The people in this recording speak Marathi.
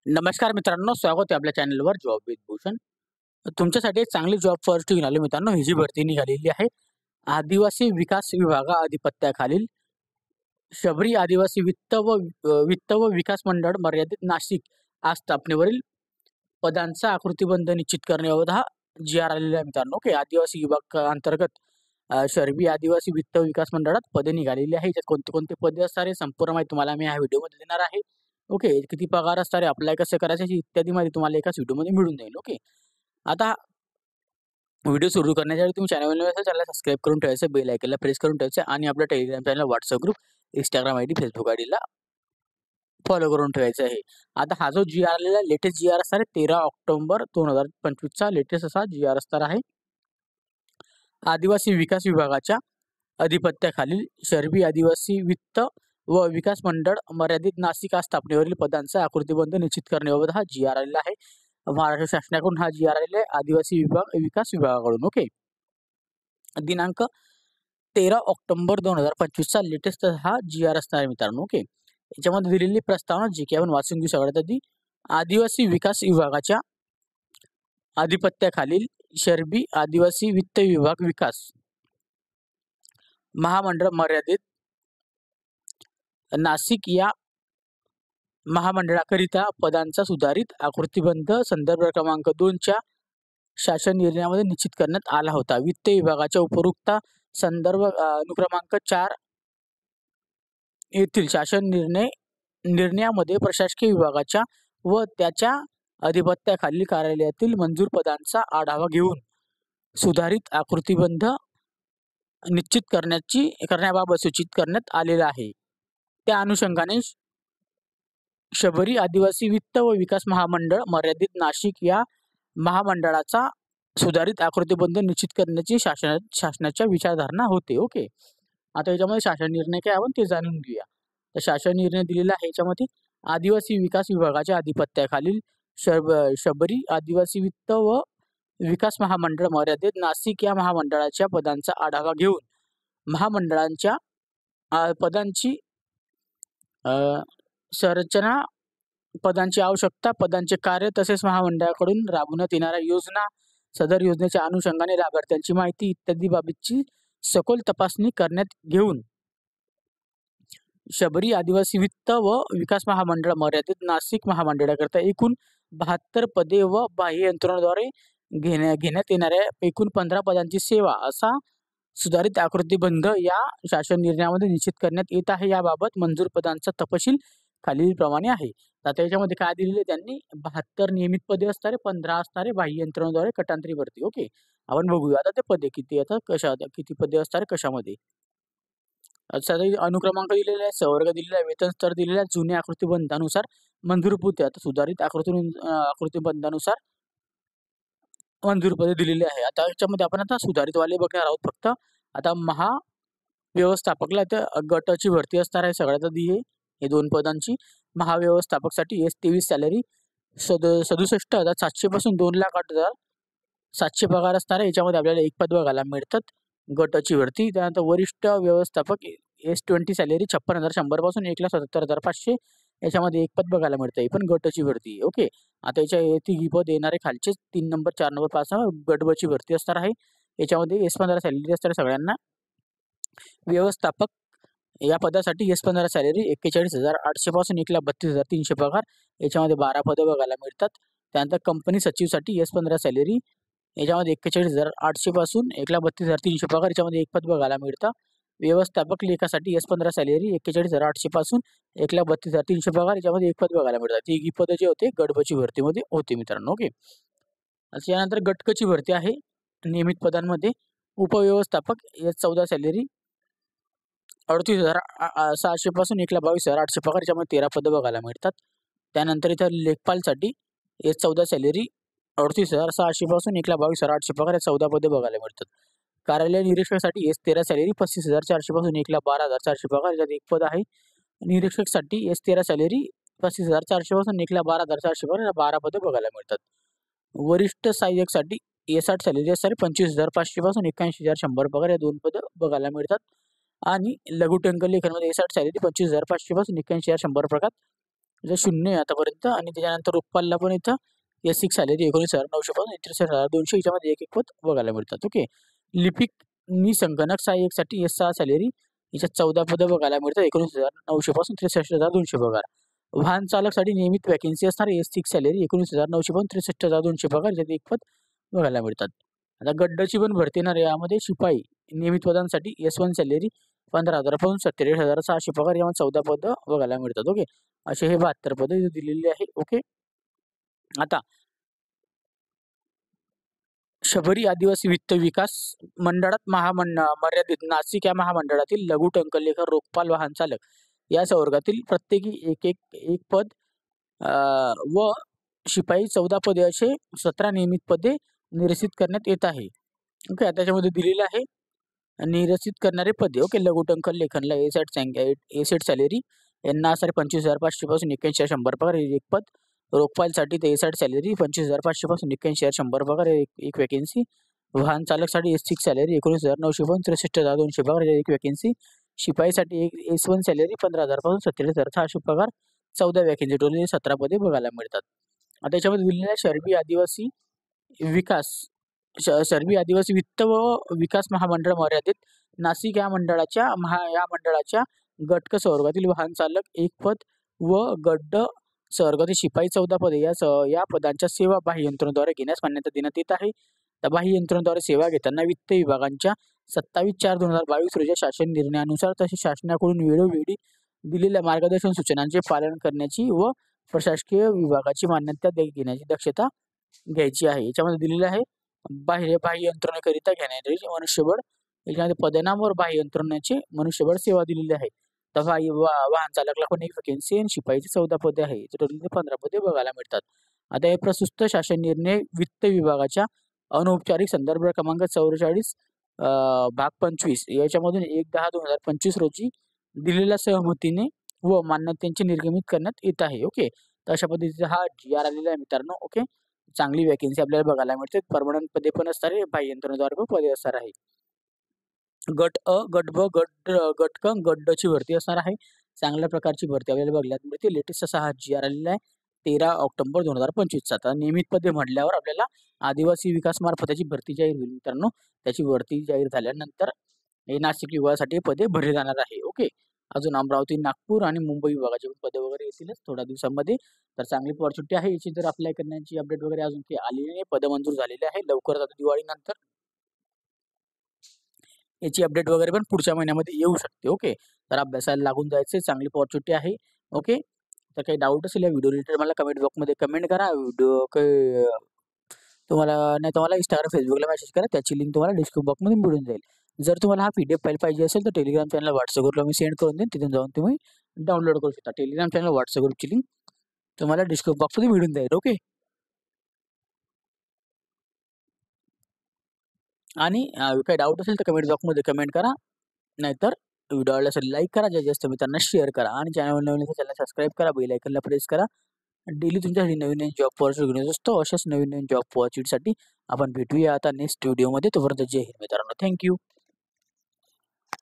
नमस्कार मित्रांनो, स्वागत आहे आपल्या चॅनलवर जॉब विथ भूषण. तुमच्यासाठी एक चांगली जॉब फॉर्च्युन घेऊन आलो मित्रांनो. ही जी भरती निघालेली आहे आदिवासी विकास विभागा अधिपत्याखालील शबरी आदिवासी वित्त व विकास मंडळ मर्यादित नाशिक आज स्थापनेवरील पदांचा आकृतिबंध निश्चित करण्याबाबत हा जी आर आलेला आहे मित्रांनो. ओके, आदिवासी विभाग अंतर्गत शहरी आदिवासी वित्त विकास मंडळात पदे निघालेली आहे. याच्यात कोणते कोणते पदे असणार आहे संपूर्ण माहिती तुम्हाला मी ह्या व्हिडिओमध्ये देणार आहे. ओके, किती पगार असणार आहे, अप्लाय कसं करायचं इत्यादी माहिती तुम्हाला एकाच व्हिडिओमध्ये मिळून जाईल. ओके, आता व्हिडिओ सुरू करण्याच्या आधी तुम्ही चॅनलला सबस्क्राईब करून ठेवायचं, बेल आयकॉनला प्रेस करून ठेवायचं आणि आपल्या Telegram channel, WhatsApp group, Instagram ID, Facebook आयडीला फॉलो करून ठेवायचं आहे. आता हा जो जी आर आलेला लेटेस्ट जी आर असणार आहे 13 ऑक्टोबर 2025 चा लेटेस्ट असा जी आर असणार आहे. आदिवासी विकास विभागाच्या अधिपत्याखालील शहरी आदिवासी वित्त व विकास मंडळ मर्यादित नाशिक आज स्थापनेवरील पदांचा आकृतिबंध निश्चित करण्याबाबत हा जी आर आलेला आहे. महाराष्ट्र शासनाकडून हा जी आर आलेला आहे आदिवासी विकास विभागाकडून. ओके, दिनांक 13 ऑक्टोबर 2025 चा लेटेस्ट हा जी आर असणार आहे मित्रांनो. ओके, याच्यामध्ये दिलेली प्रस्तावना जी की आपण वाचून घेऊ. सगळ्यात आधी आदिवासी विकास विभागाच्या अधिपत्याखालील शहरी आदिवासी वित्त विभाग विकास महामंडळ मर्यादित नाशिक या महामंडळाकरिता पदांचा सुधारित आकृतिबंध संदर्भ क्रमांक 2 च्या शासन निर्णयामध्ये निश्चित करण्यात आला होता. वित्त विभागाच्या उपरोक्त संदर्भ अनुक्रमांक 4 येथील शासन निर्णयामध्ये प्रशासकीय विभागाच्या व त्याच्या अधिपत्याखालील कार्यालयातील मंजूर पदांचा आढावा घेऊन सुधारित आकृतिबंध निश्चित करण्याबाबत सूचित करण्यात आलेला आहे. त्या अनुषंगाने शबरी आदिवासी वित्त व विकास महामंडळ मर्यादित नाशिक या महामंडळाचा सुधारित आकृतिबंध निश्चित करण्याची शासनाच्या विचारधारणा होते. ओके, आता याच्यामध्ये शासन निर्णय काय आपण ते जाणून घेऊया. तर शासन निर्णय दिलेला आहे याच्यामध्ये आदिवासी विकास विभागाच्या अधिपत्याखालील शबरी आदिवासी वित्त व विकास महामंडळ मर्यादित नाशिक या महामंडळाच्या पदांचा आढावा घेऊन महामंडळांच्या पदांची संरचना, पदांची आवश्यकता, पदांचे कार्य तसेच महामंडळाकडून राबवण्यात येणाऱ्या योजना, सदर योजनेच्या अनुषंगाने लाभार्थ्यांची माहिती इत्यादी बाबींची सखोल तपासणी करण्यात घेऊन शबरी आदिवासी वित्त व विकास महामंडळ मर्यादित नाशिक महामंडळाकरिता एकूण 72 पदे व बाह्य यंत्रणेद्वारे घेण्यात येणाऱ्या एकूण 15 पदांची सेवा असा सुधारित आकृतिबंध या शासन निर्णयामध्ये निश्चित करण्यात येत आहे. याबाबत मंजूर पदांचा तपशील खालीलप्रमाणे आहे. आता याच्यामध्ये काय दिलेले त्यांनी 72 नियमित पदे असणारे, 15 असणारे बाह्य यंत्रणेद्वारे कटांतरी भरती. ओके, आपण बघूया आता ते पदे किती येतात, किती पदे असणारे कशामध्ये. अनुक्रमांक दिलेले आहे, संवर्ग दिलेला आहे, वेतन स्तर दिलेला आहे, जुन्या आकृतिबंधानुसार मंजूर पदे आता सुधारित आकृतिबंधानुसार मंजूर पदे दिलेली आहे. आता याच्यामध्ये आपण आता सुधारित वाले बघणार आहोत. फक्त आता महाव्यवस्थापकला गटाची भरती असणार आहे. सगळ्यात आधी हे 2 पदांची महाव्यवस्थापकसाठी S23 सॅलरी 67,700 पासून 2,08,700 पगार असणार आहे. याच्यामध्ये आपल्याला एक पद बघायला मिळतात गटाची भरती. त्यानंतर वरिष्ठ व्यवस्थापक S20 सॅलरी 56,100 पासून 1,77,500 याच्यामध्ये एक पद बघायला मिळतं. ही पण गटाची भरती. ओके, आता याच्या तिघी पद येणारे खालचे 3 नंबर 4 नंबर 5 नंबर गटबची भरती असणार आहे. याच्यामध्ये S15 सॅलरी असणार सगळ्यांना. व्यवस्थापक या पदासाठी S15 सॅलरी 41,800 पासून 1,32,300 पगार. याच्यामध्ये 12 पदं बघायला मिळतात. त्यानंतर कंपनी सचिवसाठी S15 सॅलरी याच्यामध्ये 41,800 पासून 1,32,300 पगार. याच्यामध्ये एक पद बघायला मिळतं. व्यवस्थापक लेखासाठी S15 सॅलरी 41,800 पासून 1,32,300 पगार. याच्यामध्ये एक पद बघायला मिळतात. तिघी पद जे होते गटबची भरतीमध्ये होते मित्रांनो. ओके, यानंतर गटकची भरती आहे नियमित पदांमध्ये. उपव्यवस्थापक S14 सॅलरी 38,600 पासून 1,22,800 पगार. याच्यामध्ये 13 पदं बघायला मिळतात. त्यानंतर इथं लेखपालसाठी S14 सॅलरी 38,600 पासून 1,22,800 पगार. या 14 पदे बघायला मिळतात. कार्यालय निरीक्षकासाठी S13 सॅलरी 35,400 पासून 1,12,400 पगार. याच्यात एक पद आहे. निरीक्षकसाठी S13 सॅलरी 35,400 पासून 1,12,400 पगार. 12 पदे बघायला मिळतात. वरिष्ठ सहाय्यकसाठी S8 सॅलरी असणारे 25,500 पासून 81,100 पगार. या 2 पदं बघायला मिळतात. आणि लघुटंक लेखनमध्ये S8 सॅलरी 25,500 पासून 81,100 पगार. इथं 0 आहे आतापर्यंत आणि त्याच्यानंतर लोकपालला पण इथं S6 सॅलरी 19,900 पासून 63,200 याच्यामध्ये एक पद बघायला मिळतात. ओके. लिपिक नि संगणक सहाय्यकसाठी S6 सॅलरी याच्यात 14 पदं बघायला मिळतात. 19,900 पासून 63,200 पगार. वाहन चालकसाठी नियमित वॅकन्सी असणार S6 सॅलरी 19,900 पासून 63,200 पगार याच्यात एक पद बघायला मिळतात. आता गड्डची पण भरती येणार यामध्ये शिपाई नियमित पदांसाठी S1 सॅलरी 15,000 पासून 47,600 पगार यामध्ये 14 पदं बघायला मिळतात. ओके. असे हे 72 पदं इथे दिलेली आहे. ओके. आता शबरी आदिवासी वित्त विकास मंडळात मर्यादित नाशिक या महामंडळातील लघु टंकलेखा रोखपाल वाहन चालक या संवर्गातील प्रत्येकी एक पद व शिपाई 14 पदे असे 17 नियमित पदे निरसित करण्यात येत आहे. ओके. त्याच्यामध्ये दिलेलं आहे निरसित करणारे पदे. ओके. लघु टंकल लेखनला A7 सॅलरी यांना असणारे 25,500 पासून 81,100 पगार एक पद. रोखपालसाठी ते A7 सॅलरी 25,500 पासून 81,100 पगार एक वॅकेन्सी. वाहन चालकसाठी S6 सॅलरी 19,900 पासून 63,200 पगार एक वॅकेन्सी. शिपाईसाठी S1 सॅलरी 15,000 पासून 47,600 पगार 14 वॅकेन्सी. टोटल 17 पदे बघायला मिळतात. आता याच्यामध्ये दिलेल्या शर्बी आदिवासी वित्त व विकास महामंडळ मर्यादित नाशिक या मंडळाच्या गटक संवर्गातील वाहन चालक एक पद व गड्ड संवर्गातील शिपाई 14 पदे या पदांच्या सेवा बाह्य यंत्रणेद्वारे घेण्यास मान्यता देण्यात येत आहे. तर बाह्य यंत्रणेद्वारे सेवा घेताना वित्त विभागांच्या 27/4/2022 रोजी शासन निर्णयानुसार तसेच शासनाकडून वेळोवेळी दिलेल्या मार्गदर्शन सूचनांचे पालन करण्याची व प्रशासकीय विभागाची मान्यता घेण्याची दक्षता घ्यायची आहे. याच्यामध्ये दिलेलं आहे बाह्य यंत्रणेकरिता घेण्याचे मनुष्यबळ याच्यामध्ये पदनाम व बाह्य यंत्रणेचे मनुष्यबळ सेवा दिलेली आहे. तर वाहन चालकला पण एक वॅकेन्सी आणि शिपाईची 14 पदे आहे. टोटल 15 पदे बघायला मिळतात. आता हे प्रस्तुत शासन निर्णय वित्त विभागाच्या अनौपचारिक संदर्भ क्रमांक 44 भाग 25 याच्यामधून 1/10/2025 रोजी दिलेल्या सहमतीने व मान्यतेचे निर्गमित करण्यात येत आहे. ओके. तर अशा पद्धतीचा हा GR आलेला आहे मित्रांनो. ओके. चांगली वॅकेन्सी आपल्याला बघायला मिळते. परमनंट पदे पण असणार आहे, बाह्य यंत्रणेद्वारे पण पदे असणार आहे. गट अ, गट ब, गट क, गट ड ची भरती असणार आहे. चांगल्या प्रकारची भरती आपल्याला बघायला मिळते. लेटेस्ट असा हा GR आलेला आहे 13 ऑक्टोबर 2025 चा. आता नियमित पदे म्हटल्यावर आपल्याला आदिवासी विकास मार्फत त्याची भरती जाहीर होईल मित्रांनो. त्याची भरती जाहीर झाल्यानंतर हे नाशिक विभागासाठी पदे भरली जाणार आहे. ओके. अजून अमरावती, नागपूर आणि मुंबई विभागाचे पदे वगैरे येतीलच थोड्या दिवसांमध्ये. तर चांगली अपॉर्च्युनिटी आहे. याची जर अप्लाय करण्याची अपडेट वगैरे अजून काही आलेली नाही. पद मंजूर झालेले आहे. लवकरच आता दिवाळीनंतर याची अपडेट वगैरे पण पुढच्या महिन्यामध्ये येऊ शकते. ओके. तर अभ्यासाला लागून जायचं चांगली अपॉर्च्युनिटी आहे. ओके. तर काही डाऊट असेल या व्हिडिओ रिलेटेड मला कमेंट बॉक्समध्ये कमेंट करा. व्हिडिओ तुम्हाला नाही तुम्हाला Instagram, Facebookला मेसेज करा. त्याची लिंक तुम्हाला डिस्क्रिप्शन बॉक्समध्ये मिळून जाईल. जर तुम्हाला हा PDF फाईल पाहिजे असेल तर टेलिग्राम चॅनल WhatsApp मी सेंड करून देईन. तिथून जाऊन तुम्ही डाउनलोड करू शकता. टेलिग्राम चॅनल WhatsApp ग्रुपची लिंक तुम्हाला डिस्क्रिप्शन बॉक्समध्ये मिळून जाईल. ओके. आणि काही डाऊट असेल तर कमेंट बॉक्समध्ये कमेंट करा. नाहीतर व्हिडिओ आवडला असेल लाईक करा. जास्त मित्रांना शेअर करा आणि चॅनल सबस्क्राईब करा. बेल आयकॉनला प्रेस करा. डेली तुमच्यासाठी नवीन जॉब अपॉर्च्युनिटी घेऊन असतो. अशाच नवीन जॉब अपॉर्च्युनिटीसाठी आपण भेटूया आता नेक्स्ट व्हिडिओमध्ये. तोपर्यंत जय हिंद मित्रांनो. थँक्यू.